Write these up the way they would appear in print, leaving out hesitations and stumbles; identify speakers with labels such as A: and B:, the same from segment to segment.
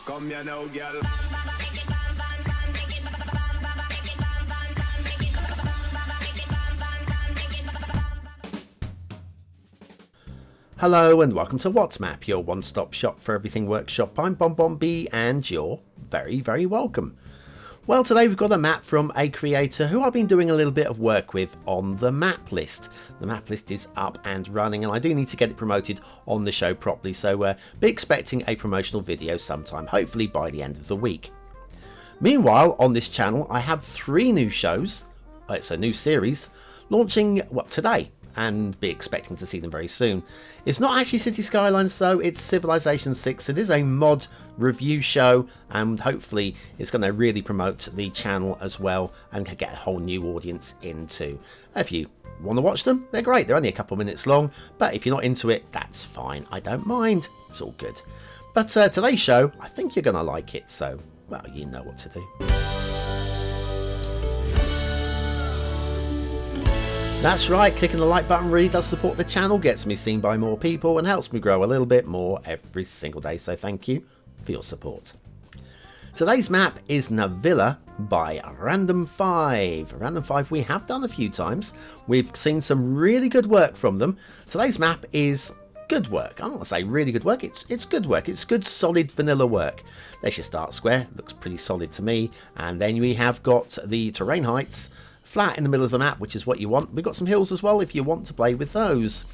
A: Come here now, girl.
B: Hello and welcome to What's Map, your one-stop shop for everything workshop. I'm BonBonB and you're very, very welcome. Well, today we've got a map from a creator who I've been doing a little bit of work with on the map list. The map list is up and running and I do need to get it promoted on the show properly, so be expecting a promotional video sometime, hopefully by the end of the week. Meanwhile, on this channel I have 3 new shows, it's a new series, launching today, and be expecting to see them very soon. It's not actually Cities Skylines though, it's Civilization 6. It is a mod review show and hopefully it's going to really promote the channel as well and get a whole new audience into. If you want to watch them, they're great. They're only a couple minutes long, but if you're not into it, that's fine. I don't mind. It's all good. But today's show, I think you're going to like it, so, well, you know what to do. That's right, clicking the like button really does support the channel, gets me seen by more people and helps me grow a little bit more every single day, so thank you for your support. Today's map is Navilla by Random 5. Random 5 we have done a few times, we've seen some really good work from them. Today's map is good work. I'm not going to say really good work, it's good work, it's good solid vanilla work. There's your start square, looks pretty solid to me, and then we have got the terrain heights, flat in the middle of the map, which is what you want. We've got some hills as well if you want to play with those.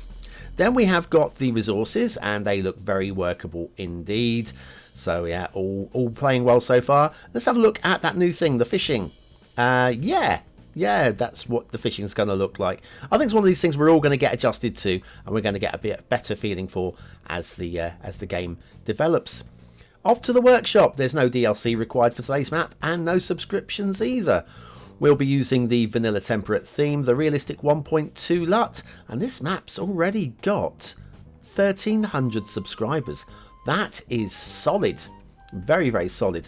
B: Then we have got the resources and they look very workable indeed. So yeah, all playing well so far. Let's have a look at that new thing, the fishing. Yeah, that's what the fishing is going to look like. I think it's one of these things we're all going to get adjusted to and we're going to get a bit better feeling for as the game develops. Off to the workshop. There's no DLC required for today's map and no subscriptions either. We'll be using the vanilla temperate theme, the realistic 1.2 LUT, and this map's already got 1,300 subscribers. That is solid. Very, very solid.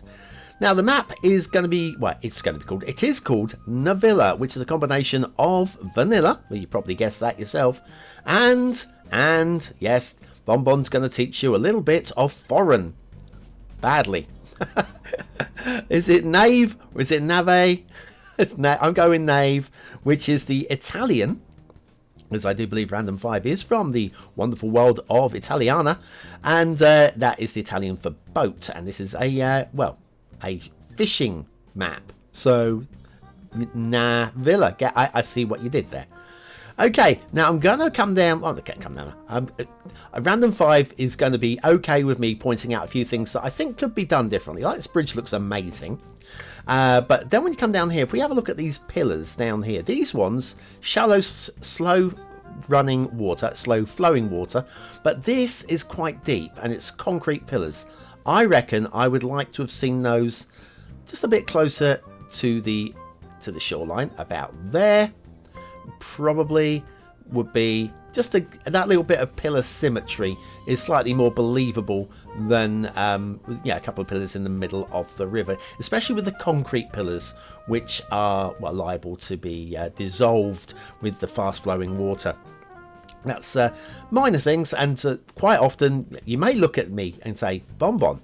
B: Now the map is going to be, well, it is called Navilla, which is a combination of vanilla, well you probably guessed that yourself, and yes, BonBon's going to teach you a little bit of foreign. Badly. Is it Nave or is it Nave? I'm going Nave, which is the Italian, as I do believe Random 5 is from the wonderful world of Italiana, and that is the Italian for boat, and this is a fishing map. So Navilla, I see what you did there. Okay, now I'm going to come down. Random 5 is going to be okay with me pointing out a few things that I think could be done differently. Like this bridge looks amazing. But then when you come down here, if we have a look at these pillars down here, these ones, shallow, slow flowing water, but this is quite deep and it's concrete pillars. I reckon I would like to have seen those just a bit closer to the shoreline, about there. Probably would be just that little bit of pillar symmetry is slightly more believable than a couple of pillars in the middle of the river, especially with the concrete pillars, which are liable to be dissolved with the fast flowing water. That's minor things, and quite often you may look at me and say, BonBon,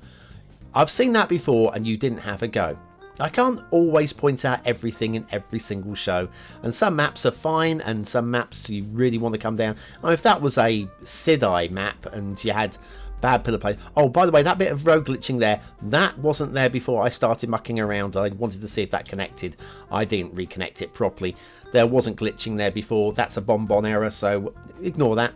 B: I've seen that before and you didn't have a go. I can't always point out everything in every single show, and some maps are fine and some maps you really want to come down. If that was a Sidai map and you had bad pillar play, oh by the way, that bit of road glitching there, that wasn't there before I started mucking around. I wanted to see if that connected. I didn't reconnect it properly. There wasn't glitching there before. That's a BonBon error, so ignore that.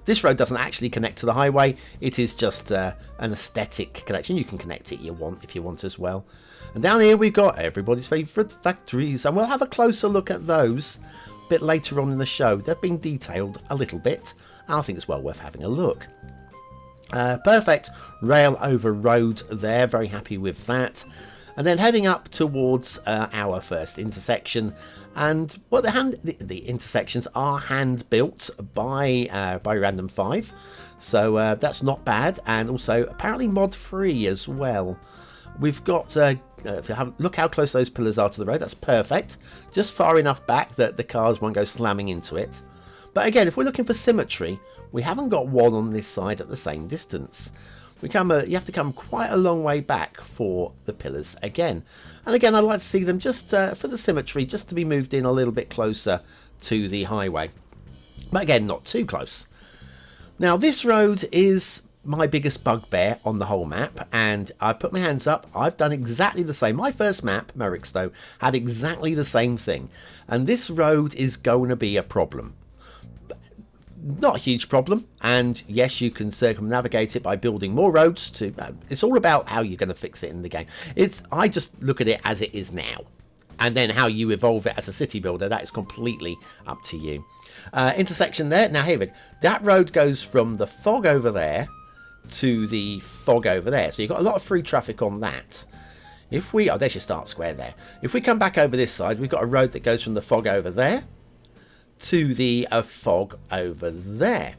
B: This road doesn't actually connect to the highway. It is just an aesthetic connection. You can connect it if you want as well. And down here we've got everybody's favourite factories, and we'll have a closer look at those a bit later on in the show. They've been detailed a little bit, and I think it's well worth having a look. Perfect rail over road there, very happy with that. And then heading up towards our first intersection, and the intersections are hand built by Random 5, so that's not bad, and also apparently mod free as well. We've got look how close those pillars are to the road. That's perfect, just far enough back that the cars won't go slamming into it. But again, if we're looking for symmetry, we haven't got one on this side at the same distance. you have to come quite a long way back for the pillars again. And again, I'd like to see them just for the symmetry, just to be moved in a little bit closer to the highway. But again, not too close. Now, this road is my biggest bugbear on the whole map, and I put my hands up. I've done exactly the same. My first map, Merrickstowe, had exactly the same thing. And this road is going to be a problem. Not a huge problem, and yes, you can circumnavigate it by building more roads. It's all about how you're going to fix it in the game. I just look at it as it is now, and then how you evolve it as a city builder, that is completely up to you. Intersection there. Now here, that road goes from the fog over there to the fog over there, so you've got a lot of free traffic on that. If we, there's your start square there. If we come back over this side, we've got a road that goes from the fog over there to the fog over there,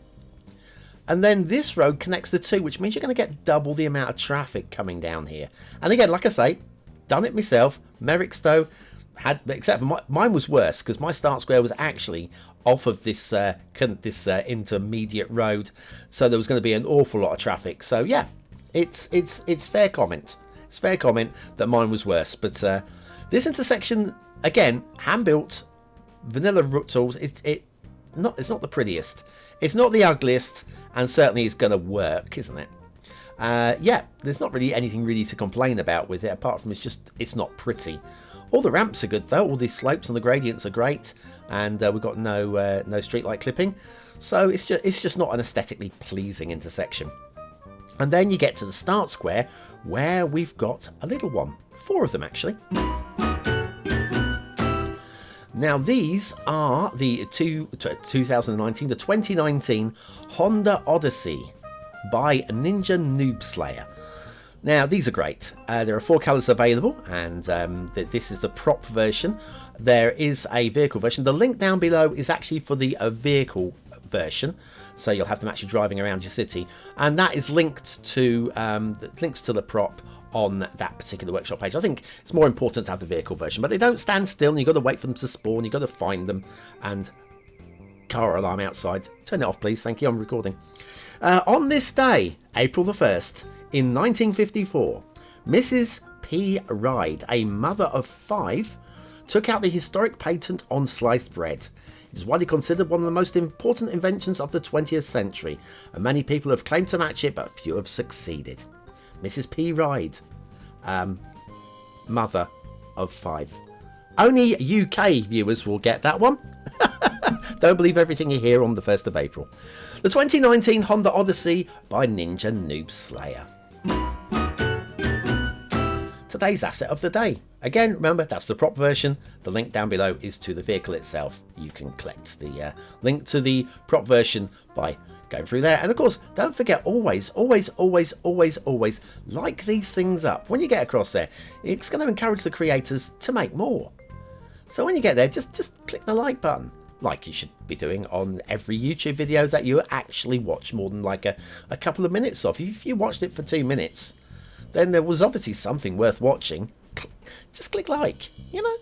B: and then this road connects the two, which means you're going to get double the amount of traffic coming down here. And again, like I say, done it myself. Merrickstowe had, except for mine was worse, because my start square was actually off of this intermediate road, so there was going to be an awful lot of traffic. So yeah, it's fair comment. It's fair comment that mine was worse. But this intersection, again, hand built, vanilla tools. It's not the prettiest, it's not the ugliest, and certainly is going to work, isn't it? Yeah, there's not really anything really to complain about with it, apart from it's not pretty. All the ramps are good though. All these slopes and the gradients are great, and we've got no streetlight clipping, so it's just not an aesthetically pleasing intersection. And then you get to the start square, where we've got a little one, 4 of them actually. Now these are the 2019 Honda Odyssey by ninjanoobslayer. Now these are great. There are 4 colours available, and this is the prop version. There is a vehicle version. The link down below is actually for the vehicle version, so you'll have them actually driving around your city, and that is linked to the prop on that particular workshop page. I think it's more important to have the vehicle version, but they don't stand still, and you've got to wait for them to spawn. You've got to find them. And car alarm outside. Turn it off, please. Thank you. I'm recording. On this day, April the 1st, in 1954, Mrs. P. Ride, a mother of 5, took out the historic patent on sliced bread. It is widely considered one of the most important inventions of the 20th century, and many people have claimed to match it, but few have succeeded. Mrs. P. Ride, mother of 5. Only UK viewers will get that one. Don't believe everything you hear on the 1st of April. The 2019 Honda Odyssey by ninjanoobslayer. Today's asset of the day. Again, remember, that's the prop version. The link down below is to the vehicle itself. You can collect the link to the prop version by going through there. And of course, don't forget, always like these things up. When you get across there, it's going to encourage the creators to make more. So when you get there, just click the like button, like you should be doing on every YouTube video that you actually watch more than like a couple of minutes of. If you watched it for 2 minutes, then there was obviously something worth watching. Just click like, you know,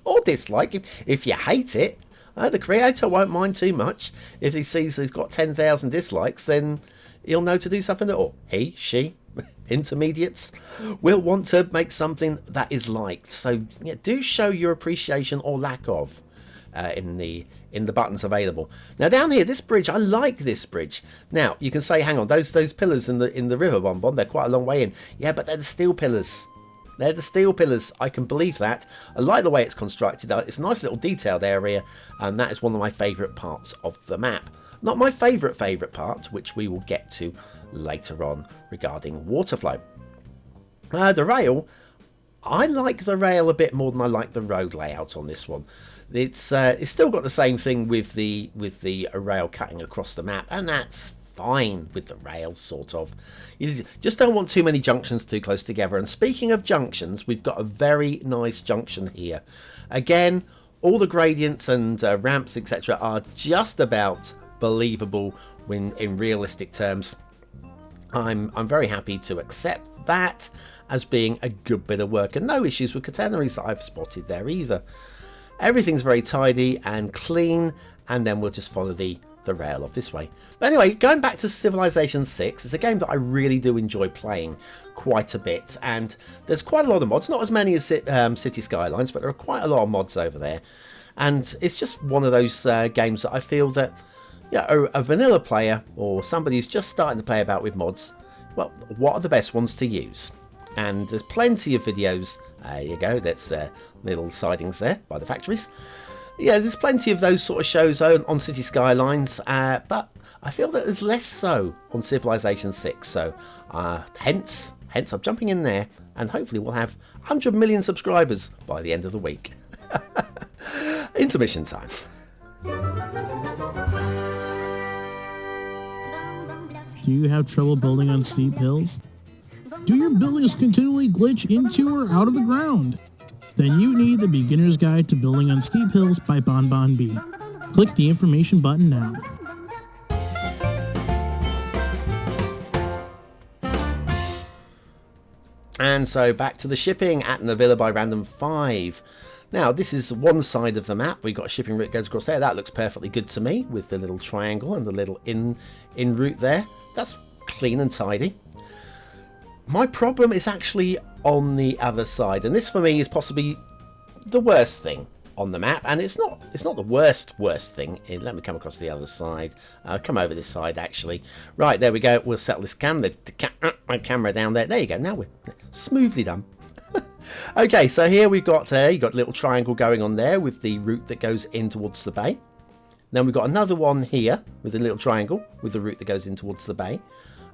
B: or dislike if you hate it. The creator won't mind too much. If he sees he's got 10,000 dislikes, then he'll know to do something, or he, she, intermediates will want to make something that is liked. So yeah, do show your appreciation or lack of in the buttons available. Now down here, this bridge, I like this bridge. Now you can say, hang on, those pillars in the river, BonBonB, they're quite a long way in. Yeah, but they're the steel pillars. They're the steel pillars. I can believe that. I like the way it's constructed. It's a nice little detailed area, and that is one of my favourite parts of the map. Not my favourite part, which we will get to later on regarding water flow. The rail, I like the rail a bit more than I like the road layout on this one. It's still got the same thing with the rail cutting across the map, and that's fine with the rail, sort of. You just don't want too many junctions too close together. And speaking of junctions, we've got a very nice junction here. Again, all the gradients and ramps, etc., are just about believable when in realistic terms. I'm very happy to accept that as being a good bit of work, and no issues with catenaries that I've spotted there either. Everything's very tidy and clean, and then we'll just follow the the rail of this way. But anyway, going back to Civilization 6, it's a game that I really do enjoy playing quite a bit, and there's quite a lot of mods, not as many as Cities Skylines, but there are quite a lot of mods over there, and it's just one of those games that I feel that, yeah, a vanilla player or somebody who's just starting to play about with mods, well, what are the best ones to use? And there's plenty of videos. There you go, that's little sidings there by the factories. Yeah, there's plenty of those sort of shows on City Skylines, but I feel that there's less so on Civilization 6. So hence I'm jumping in there, and hopefully we'll have 100 million subscribers by the end of the week. Intermission time.
A: Do you have trouble building on steep hills? Do your buildings continually glitch into or out of the ground? Then you need the Beginner's Guide to Building on Steep Hills by BonBonB. Click the information button now.
B: And so back to the shipping at Navilla by Random 5. Now, this is one side of the map. We've got a shipping route that goes across there. That looks perfectly good to me with the little triangle and the little in route there. That's clean and tidy. My problem is actually on the other side, and this for me is possibly the worst thing on the map, and it's not the worst thing. Let me come across the other side. Come over this side actually. Right, there we go. We'll settle this camera down there. There you go. Now we're smoothly done. Okay, so here we've got you got a little triangle going on there with the route that goes in towards the bay. Then we've got another one here with a little triangle with the route that goes in towards the bay,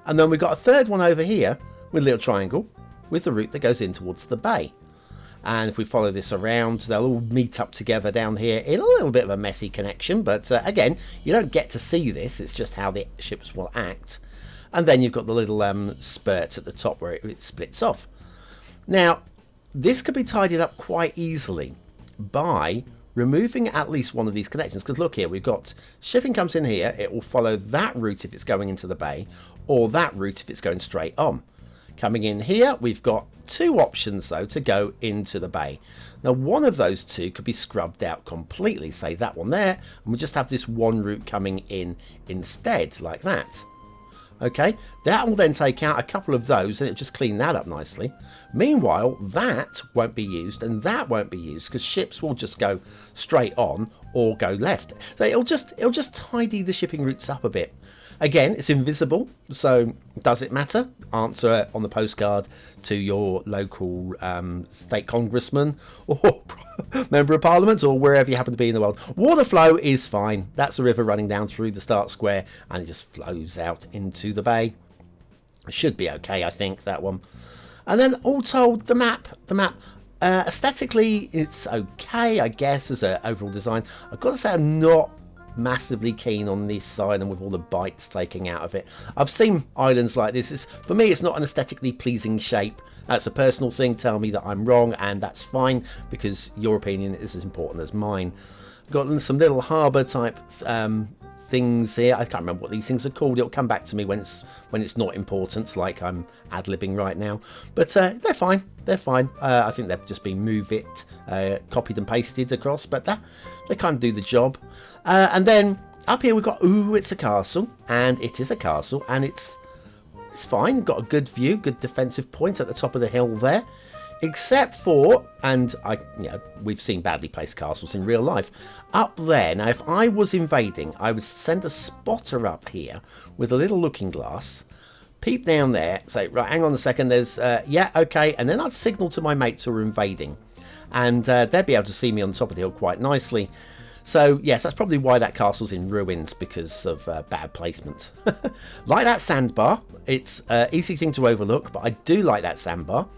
B: and then we've got a third one over here with a little triangle with the route that goes in towards the bay. And if we follow this around, they'll all meet up together down here in a little bit of a messy connection, but again, you don't get to see this, it's just how the ships will act. And then you've got the little spurt at the top where it splits off. Now, this could be tidied up quite easily by removing at least one of these connections, because look here, we've got shipping comes in here, it will follow that route if it's going into the bay, or that route if it's going straight on. Coming in here, we've got two options though to go into the bay. Now one of those two could be scrubbed out completely, say that one there, and we just have this one route coming in instead, like that. Okay, that will then take out a couple of those and it'll just clean that up nicely. Meanwhile, that won't be used and that won't be used because ships will just go straight on or go left. So it'll just tidy the shipping routes up a bit. Again, it's invisible, so does it matter? Answer on the postcard to your local state congressman or member of parliament or wherever you happen to be in the world. Water flow is fine. That's a river running down through the start square and it just flows out into the bay. It should be okay, I think, that one. And then all told, the map aesthetically, it's okay, I guess, as an overall design. I've got to say I'm not massively keen on this side and with all the bites taking out of it. I've seen islands like this. For me, it's not an aesthetically pleasing shape. That's a personal thing. Tell me that I'm wrong and that's fine because your opinion is as important as mine. I've got some little harbour type things here. I can't remember what these things are called. It'll come back to me when it's not important, like I'm ad-libbing right now. But they're fine. They're fine. I think they've just been copied and pasted across, but they kind of do the job. And then up here we've got, it's a castle, and it is a castle, and it's fine. Got a good view, good defensive point at the top of the hill there. Except for, and we've seen badly placed castles in real life. Up there, now if I was invading, I would send a spotter up here with a little looking glass, peep down there, say, right, hang on a second, there's, yeah, okay, and then I'd signal to my mates who are invading. And they'd be able to see me on top of the hill quite nicely. So, yes, that's probably why that castle's in ruins, because of bad placement. Like that sandbar, it's an easy thing to overlook, but I do like that sandbar.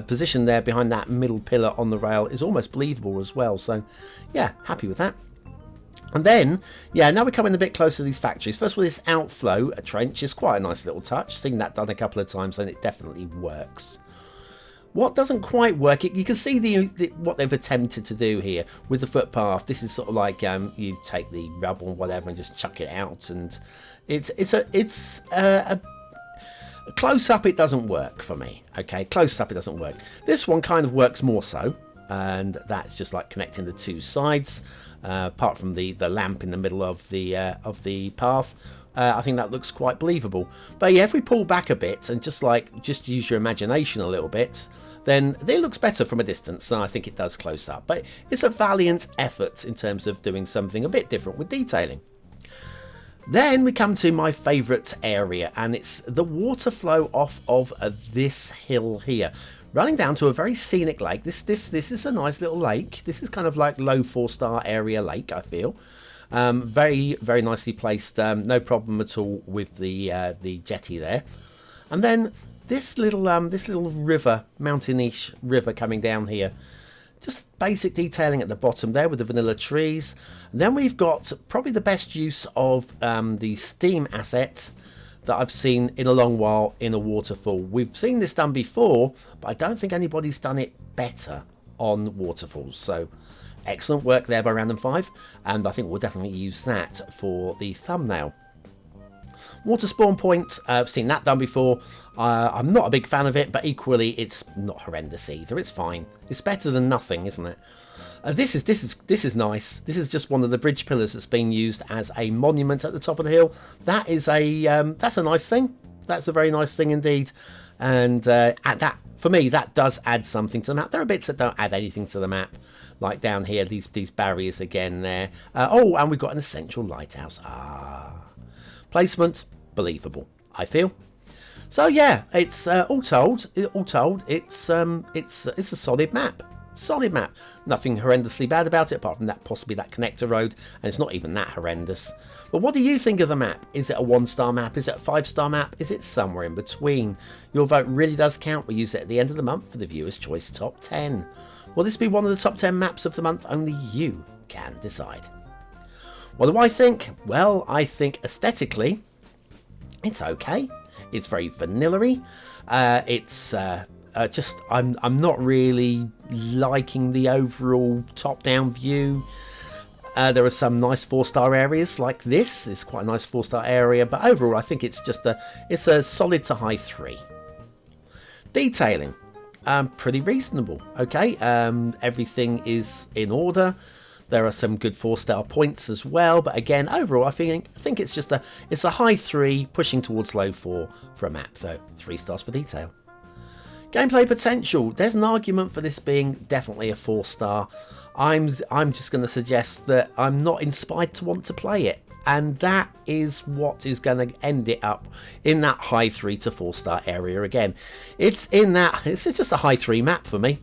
B: Position there behind that middle pillar on the rail is almost believable as well. So, yeah, happy with that. And then, yeah, now we're coming a bit closer to these factories. First of all, this outflow, a trench, is quite a nice little touch. Seen that done a couple of times, and it definitely works. What doesn't quite work, you can see what they've attempted to do here with the footpath. This is sort of like you take the rubble and whatever and just chuck it out, and it's a close up. It doesn't work for me. Okay, close up it doesn't work. This one kind of works more so. and that's just like connecting the two sides, apart from the lamp in the middle of the path. I think that looks quite believable. But yeah, if we pull back a bit and just use your imagination a little bit, then it looks better from a distance than I think it does close up. But it's a valiant effort in terms of doing something a bit different with detailing. Then we come to my favourite area, and it's the water flow off of this hill here, running down to a very scenic lake. This is a nice little lake. This is kind of like low 4-star area lake, I feel. Very, very nicely placed. No problem at all with the jetty there. And then this little river, mountainish river coming down here. Just basic detailing at the bottom there with the vanilla trees. And then we've got probably the best use of the steam asset that I've seen in a long while in a waterfall. We've seen this done before, but I don't think anybody's done it better on waterfalls. So excellent work there by Random 5, and I think we'll definitely use that for the thumbnail. Water spawn point, I've seen that done before. I'm not a big fan of it, but equally it's not horrendous either. It's fine. It's better than nothing, isn't it? This is nice. This is just one of the bridge pillars that's being used as a monument at the top of the hill. That is that's a nice thing. That's a very nice thing indeed. And that, for me, that does add something to the map. There are bits that don't add anything to the map, like down here, these barriers again there. Oh, and we've got an essential lighthouse. Placement, believable, I feel. So yeah, it's all told, it's a solid map. Solid map. Nothing horrendously bad about it, apart from that possibly that connector road, and it's not even that horrendous. But what do you think of the map? Is it a 1-star map? Is it a 5-star map? Is it somewhere in between? Your vote really does count. We use it at the end of the month for the Viewer's Choice Top 10. Will this be one of the top 10 maps of the month? Only you can decide. What do I think? Well, I think aesthetically, it's okay. It's very vanilla-y. I'm not really liking the overall top-down view. There are some nice 4-star areas like this. It's quite a nice 4-star area, but overall I think it's just a solid to high 3. Detailing, pretty reasonable. Okay, everything is in order. There are some good 4-star points as well, but again, overall, I think it's just it's a high 3 pushing towards low 4 for a map, though 3 stars for detail. Gameplay potential. There's an argument for this being definitely a 4-star. I'm just going to suggest that I'm not inspired to want to play it, and that is what is going to end it up in that high 3 to 4-star area again. It's just a high 3 map for me.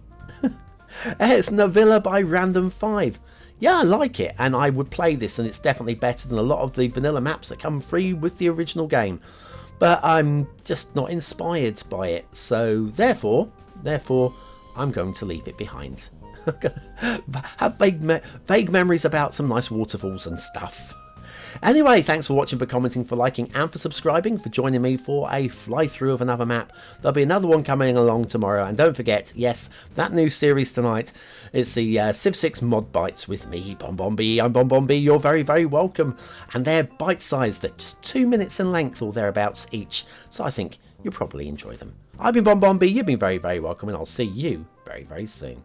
B: It's Navilla by Random 5. Yeah, I like it, and I would play this, and it's definitely better than a lot of the vanilla maps that come free with the original game. But I'm just not inspired by it, so therefore, I'm going to leave it behind. Have vague memories about some nice waterfalls and stuff. Anyway, thanks for watching, for commenting, for liking, and for subscribing, for joining me for a fly-through of another map. There'll be another one coming along tomorrow, and don't forget, yes, that new series tonight, it's the Civ 6 Mod Bites with me, BonBonB. I'm BonBonB, you're very, very welcome. And they're bite-sized, they're just 2 minutes in length or thereabouts each, so I think you'll probably enjoy them. I've been BonBonB, you've been very, very welcome, and I'll see you very, very soon.